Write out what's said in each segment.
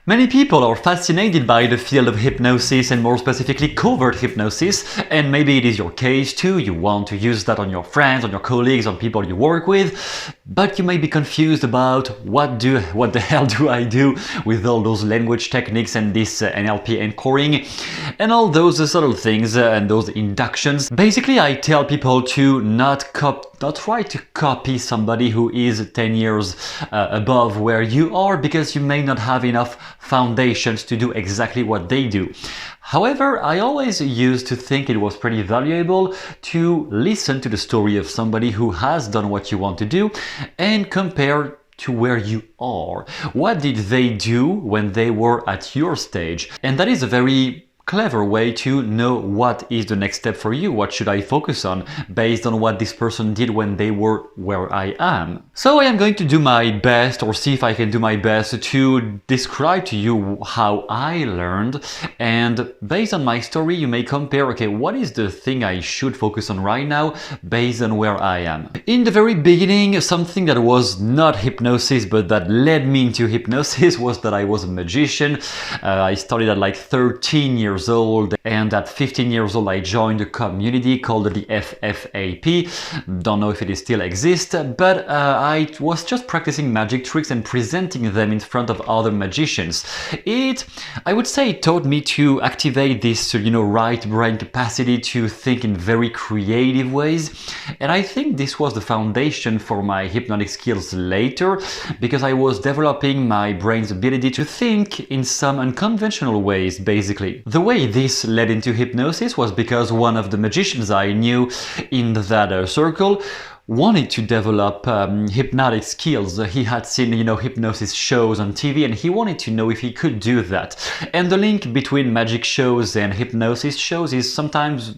Many people are fascinated by the field of hypnosis and more specifically covert hypnosis, and maybe it is your case too. You want to use that on your friends, on your colleagues, on people you work with, but you may be confused about what the hell do I do with all those language techniques and this NLP anchoring and all those subtle things and those inductions. Basically, I tell people to not try to copy somebody who is 10 years above where you are, because you may not have enough foundations to do exactly what they do. However, I always used to think it was pretty valuable to listen to the story of somebody who has done what you want to do and compare to where you are. What did they do when they were at your stage? And that is a very clever way to know what is the next step for you. What should I focus on based on what this person did when they were where I am? So I am going to do my best, or see if I can do my best, to describe to you how I learned, and based on my story you may compare, okay, what is the thing I should focus on right now based on where I am. In the very beginning, something that was not hypnosis but that led me into hypnosis was that I was a magician. I started at like 13 years old, and at 15 years old I joined a community called the FFAP. Don't know if it still exists, but I was just practicing magic tricks and presenting them in front of other magicians. I would say it taught me to activate this, right brain capacity to think in very creative ways, and I think this was the foundation for my hypnotic skills later, because I was developing my brain's ability to think in some unconventional ways, basically. The way this led into hypnosis was because one of the magicians I knew in that circle wanted to develop hypnotic skills. He had seen, hypnosis shows on TV, and he wanted to know if he could do that. And the link between magic shows and hypnosis shows is sometimes,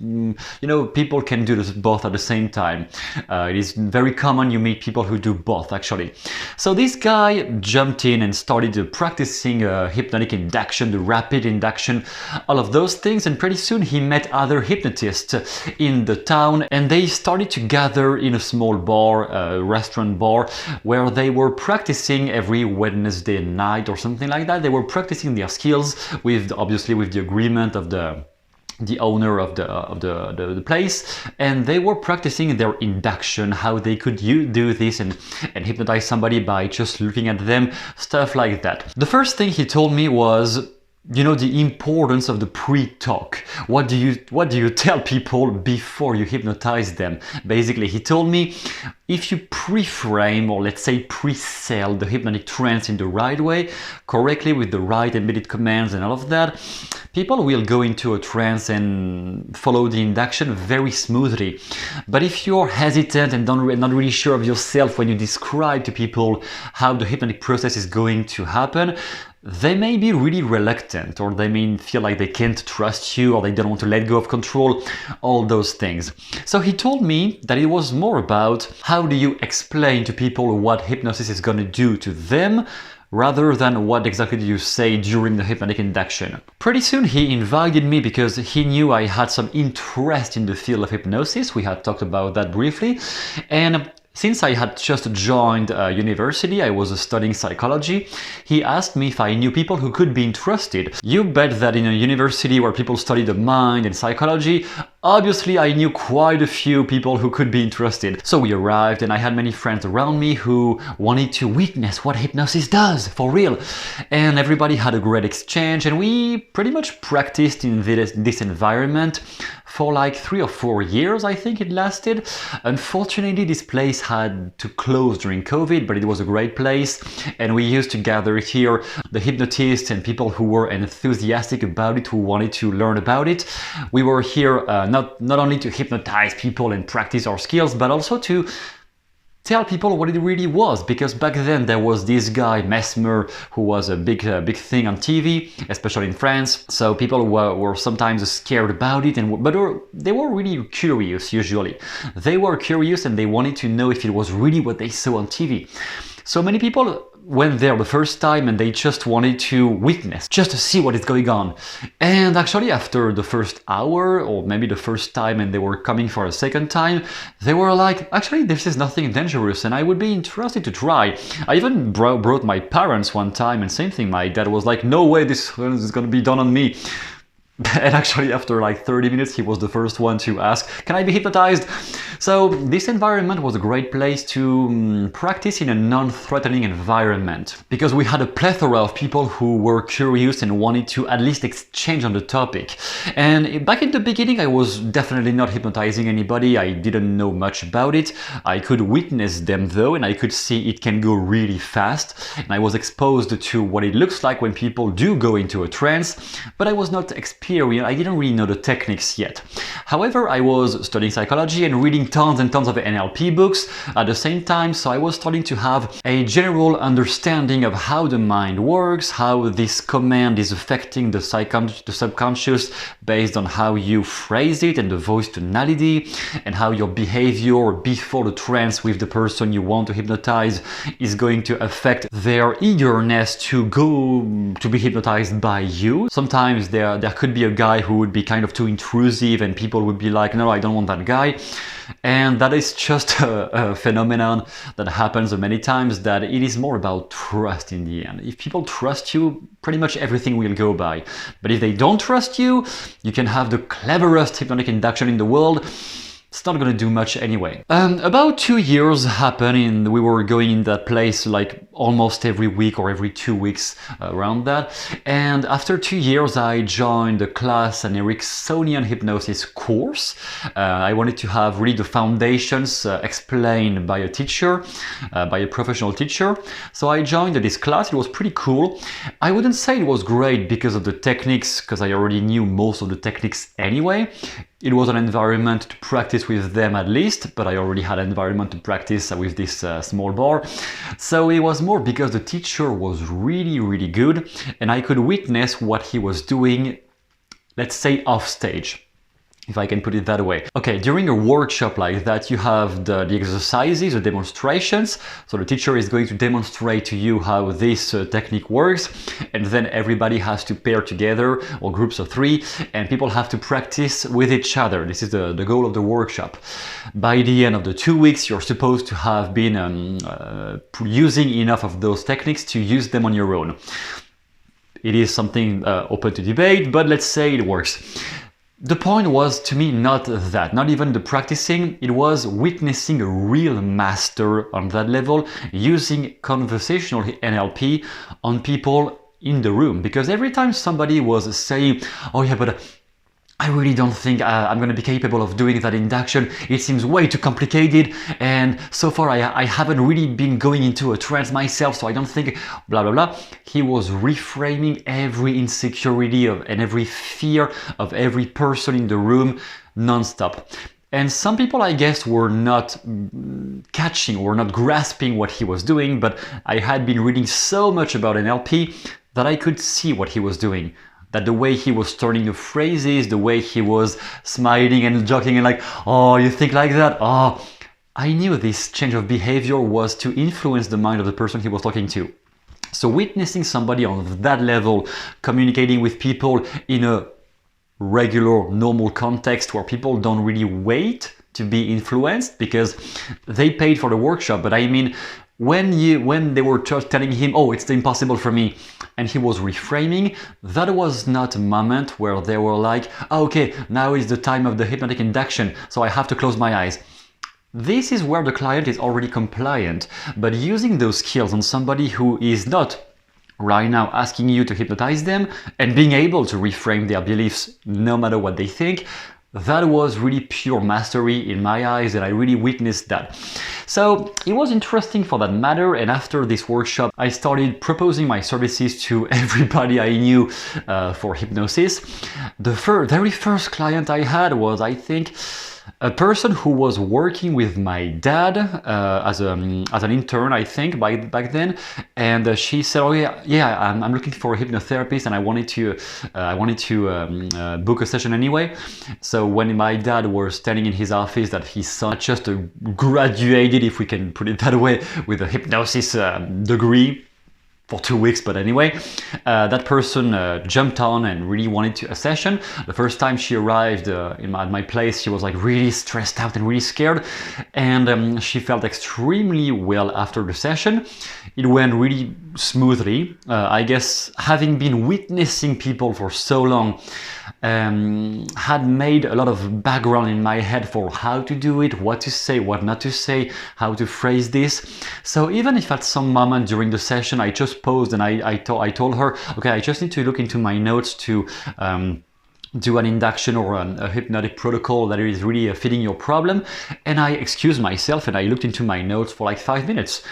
people can do this both at the same time. It is very common you meet people who do both, actually. So this guy jumped in and started practicing hypnotic induction, the rapid induction, all of those things, and pretty soon he met other hypnotists in the town, and they started to gather in a small bar, restaurant bar, where they were practicing every Wednesday night or something like that. They were practicing their skills obviously with the agreement of the owner of the place, and they were practicing their induction, how they could do this and hypnotize somebody by just looking at them, stuff like that. The first thing he told me was, the importance of the pre-talk. What do you tell people before you hypnotize them? Basically, he told me, if you pre-frame, or let's say pre-sell the hypnotic trance in the right way, correctly, with the right embedded commands and all of that, people will go into a trance and follow the induction very smoothly. But if you're hesitant and not really sure of yourself when you describe to people how the hypnotic process is going to happen, they may be really reluctant, or they may feel like they can't trust you, or they don't want to let go of control, all those things. So he told me that it was more about how do you explain to people what hypnosis is going to do to them, rather than what exactly do you say during the hypnotic induction. Pretty soon he invited me because he knew I had some interest in the field of hypnosis. We had talked about that briefly, and since I had just joined university, I was studying psychology, he asked me if I knew people who could be interested. You bet that in a university where people study the mind and psychology, obviously I knew quite a few people who could be interested. So we arrived, and I had many friends around me who wanted to witness what hypnosis does, for real. And everybody had a great exchange, and we pretty much practiced in this environment for like 3 or 4 years, I think it lasted. Unfortunately, this place had to close during COVID, but it was a great place, and we used to gather here, the hypnotists and people who were enthusiastic about it, who wanted to learn about it. We were here not only to hypnotize people and practice our skills, but also to tell people what it really was, because back then there was this guy Mesmer who was a big thing on TV, especially in France. So people were sometimes scared about it, but they were really curious. Usually they were curious, and they wanted to know if it was really what they saw on TV. So many people went there the first time and they just wanted to witness, just to see what is going on. And actually after the first hour, or maybe the first time, and they were coming for a second time, they were like, actually this is nothing dangerous and I would be interested to try. I even brought my parents one time, and same thing, my dad was like, no way this is gonna be done on me. And actually after like 30 minutes he was the first one to ask, can I be hypnotized? So this environment was a great place to practice in a non-threatening environment, because we had a plethora of people who were curious and wanted to at least exchange on the topic. And back in the beginning I was definitely not hypnotizing anybody, I didn't know much about it. I could witness them though, and I could see it can go really fast, and I was exposed to what it looks like when people do go into a trance, but I was not experienced. I didn't really know the techniques yet. However, I was studying psychology and reading tons and tons of NLP books at the same time, so I was starting to have a general understanding of how the mind works, how this command is affecting the subconscious based on how you phrase it and the voice tonality, and how your behavior before the trance with the person you want to hypnotize is going to affect their eagerness to be hypnotized by you. Sometimes there could be a guy who would be kind of too intrusive and people would be like, no, I don't want that guy. And that is just a phenomenon that happens many times, that it is more about trust in the end. If people trust you, pretty much everything will go by. But if they don't trust you, you can have the cleverest hypnotic induction in the world. It's not gonna do much anyway. About 2 years happened, and we were going in that place like almost every week or every 2 weeks, around that. And after 2 years I joined the class, an Ericksonian hypnosis course. I wanted to have really the foundations explained by a teacher, by a professional teacher. So I joined this class. It was pretty cool. I wouldn't say it was great because of the techniques, because I already knew most of the techniques anyway. It was an environment to practice with them at least, but I already had an environment to practice with this small bar. So it was more because the teacher was really, really good, and I could witness what he was doing, let's say off stage, if I can put it that way. Okay, during a workshop like that, you have the exercises, the demonstrations. So the teacher is going to demonstrate to you how this technique works, and then everybody has to pair together, or groups of 3, and people have to practice with each other. This is the goal of the workshop. By the end of the 2 weeks, you're supposed to have been using enough of those techniques to use them on your own. It is something open to debate, but let's say it works. The point was, to me, not that, not even the practicing, it was witnessing a real master on that level, using conversational NLP on people in the room. Because every time somebody was saying, oh yeah, but I really don't think I'm going to be capable of doing that induction, it seems way too complicated, and so far I haven't really been going into a trance myself, so I don't think blah blah blah. He was reframing every insecurity and every fear of every person in the room non-stop. And some people, I guess, were not catching or not grasping what he was doing, but I had been reading so much about NLP that I could see what he was doing. That the way he was turning the phrases, the way he was smiling and joking and like, oh, you think like that? Oh, I knew this change of behavior was to influence the mind of the person he was talking to. So witnessing somebody on that level, communicating with people in a regular, normal context where people don't really wait to be influenced because they paid for the workshop. But I mean, when they were just telling him, oh, it's impossible for me, and he was reframing, that was not a moment where they were like, oh, okay, now is the time of the hypnotic induction, so I have to close my eyes. This is where the client is already compliant, but using those skills on somebody who is not right now asking you to hypnotize them and being able to reframe their beliefs no matter what they think, that was really pure mastery in my eyes, and I really witnessed that. So it was interesting for that matter, and after this workshop I started proposing my services to everybody I knew for hypnosis. The very first client I had was, I think, a person who was working with my dad as an intern, I think, back then, and she said, "Oh yeah, I'm looking for a hypnotherapist, and I wanted to book a session anyway." So when my dad was standing in his office, that his son just graduated, if we can put it that way, with a hypnosis degree. for 2 weeks, but anyway, that person jumped on and really wanted a session. The first time she arrived at my place, she was like really stressed out and really scared, and she felt extremely well after the session. It went really smoothly. I guess having been witnessing people for so long had made a lot of background in my head for how to do it, what to say, what not to say, how to phrase this. So even if at some moment during the session I just paused and I told her, okay, I just need to look into my notes to do an induction or a hypnotic protocol that is really fitting your problem, and I excused myself and I looked into my notes for like 5 minutes.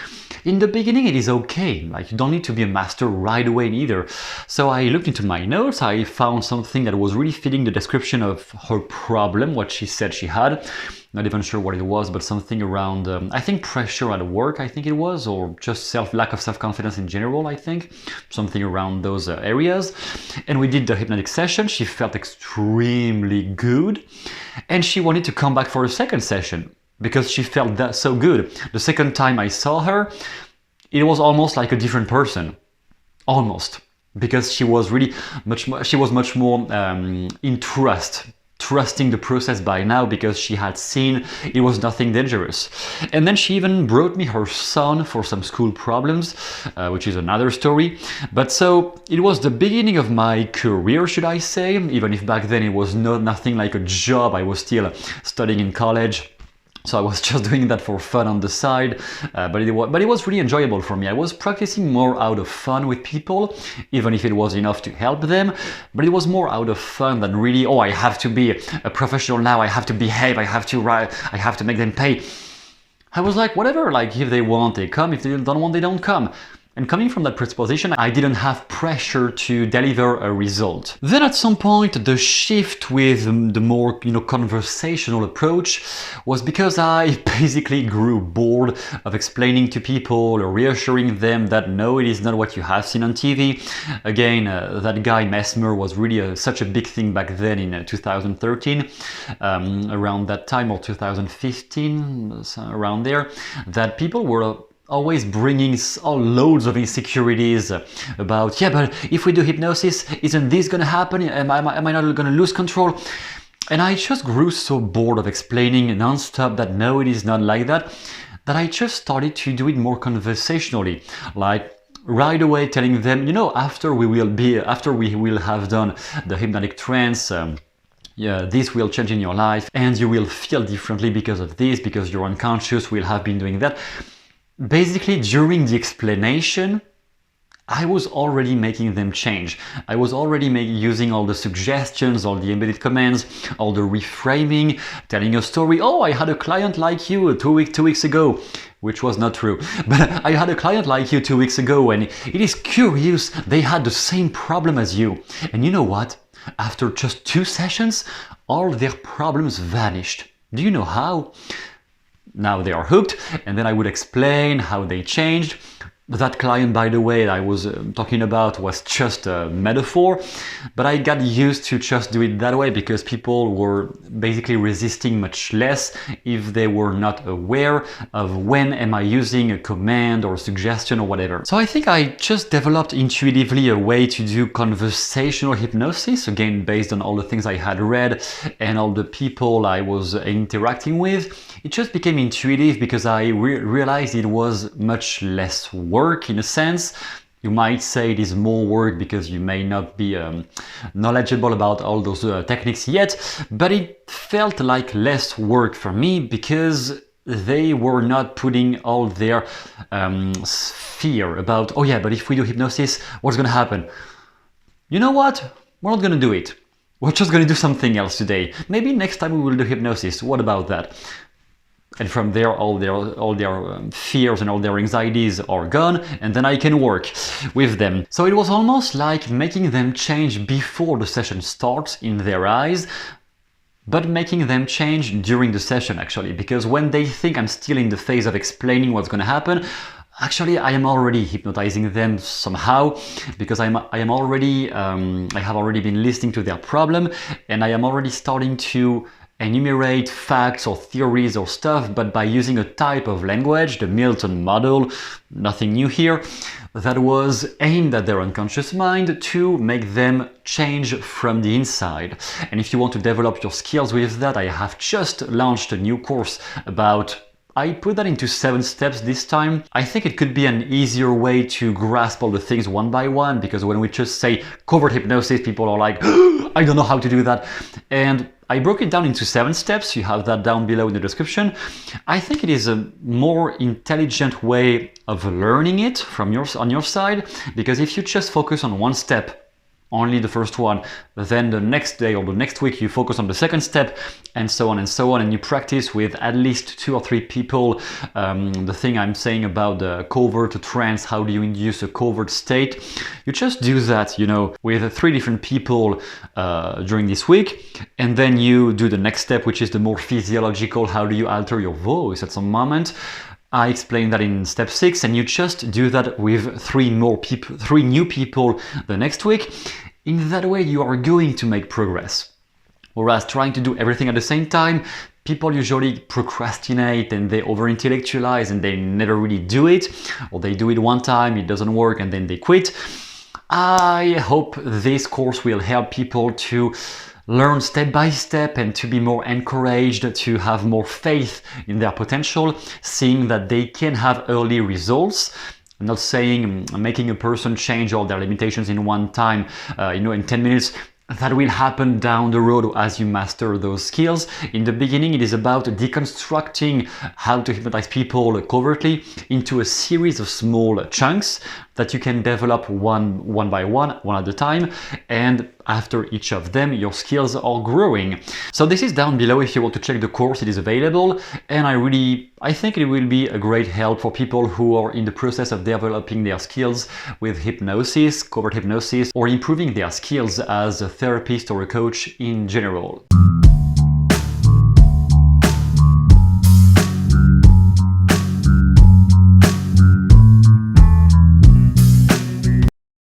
In the beginning it is okay, like you don't need to be a master right away either. So I looked into my notes, I found something that was really fitting the description of her problem, what she said she had. Not even sure what it was, but something around, I think pressure at work, I think it was, or just lack of self-confidence in general, I think. Something around those areas. And we did the hypnotic session. She felt extremely good. And she wanted to come back for a second session because she felt that so good. The second time I saw her, it was almost like a different person. Almost. Because she was really much more in trusting the process by now, because she had seen it was nothing dangerous. And then she even brought me her son for some school problems, which is another story. But so it was the beginning of my career, should I say, even if back then it was nothing like a job. I was still studying in college. So I was just doing that for fun on the side, but it was really enjoyable for me. I was practicing more out of fun with people, even if it was enough to help them, but it was more out of fun than really, oh, I have to be a professional now, I have to behave, I have to make them pay. I was like, whatever, like if they want, they come, if they don't want, they don't come. And coming from that presupposition, I didn't have pressure to deliver a result. Then at some point, the shift with the more, conversational approach was because I basically grew bored of explaining to people or reassuring them that no, it is not what you have seen on TV. Again, that guy Mesmer was really such a big thing back then in 2013, around that time, or 2015, around there, that people were always bringing loads of insecurities about, yeah, but if we do hypnosis, isn't this gonna happen? Am I not gonna lose control? And I just grew so bored of explaining non-stop that no, it is not like that, that I just started to do it more conversationally, like right away telling them, after we will have done the hypnotic trance, yeah, this will change in your life and you will feel differently because of this, because your unconscious will have been doing that. Basically, during the explanation, I was already making them change. I was already using all the suggestions, all the embedded commands, all the reframing, telling a story. Oh, I had a client like you two weeks ago, which was not true. But I had a client like you 2 weeks ago, and it is curious, they had the same problem as you. And you know what? After just 2 sessions, all their problems vanished. Do you know how? Now they are hooked, and then I would explain how they changed. That client, by the way, I was talking about was just a metaphor, but I got used to just do it that way because people were basically resisting much less if they were not aware of when am I using a command or a suggestion or whatever. So I think I just developed intuitively a way to do conversational hypnosis, again based on all the things I had read and all the people I was interacting with. It just became intuitive because I realized it was much less work in a sense. You might say it is more work because you may not be knowledgeable about all those techniques yet, but it felt like less work for me because they were not putting all their fear about, oh yeah, but if we do hypnosis, what's going to happen? You know what? We're not going to do it. We're just going to do something else today. Maybe next time we will do hypnosis. What about that? And from there, all their fears and all their anxieties are gone, and then I can work with them. So it was almost like making them change before the session starts in their eyes, but making them change during the session actually, because when they think I'm still in the phase of explaining what's going to happen, actually I am already hypnotizing them somehow, because I have already been listening to their problem, and I am already starting to enumerate facts or theories or stuff, but by using a type of language, the Milton model, nothing new here, that was aimed at their unconscious mind to make them change from the inside. And if you want to develop your skills with that, I have just launched a new course about, I put that into 7 steps this time. I think it could be an easier way to grasp all the things one by one, because when we just say covert hypnosis, people are like, I don't know how to do that. And I broke it down into 7 steps. You have that down below in the description. I think it is a more intelligent way of learning it from on your side, because if you just focus on one step, only the first one, then the next day or the next week you focus on the second step, and so on, and you practice with at least 2 or 3 people. The thing I'm saying about the covert trance, how do you induce a covert state? You just do that, with 3 different people during this week, and then you do the next step, which is the more physiological, how do you alter your voice at some moment. I explained that in step 6, and you just do that with 3 new people the next week. In that way, you are going to make progress. Whereas trying to do everything at the same time, people usually procrastinate and they over-intellectualize and they never really do it, or they do it one time, it doesn't work, and then they quit. I hope this course will help people to learn step by step and to be more encouraged, to have more faith in their potential, seeing that they can have early results. I'm not saying making a person change all their limitations in one time, in 10 minutes. That will happen down the road as you master those skills. In the beginning, it is about deconstructing how to hypnotize people covertly into a series of small chunks that you can develop one by one at a time, and after each of them your skills are growing. So this is down below if you want to check the course. It is available, and I think it will be a great help for people who are in the process of developing their skills with hypnosis, covert hypnosis, or improving their skills as a therapist or a coach in general.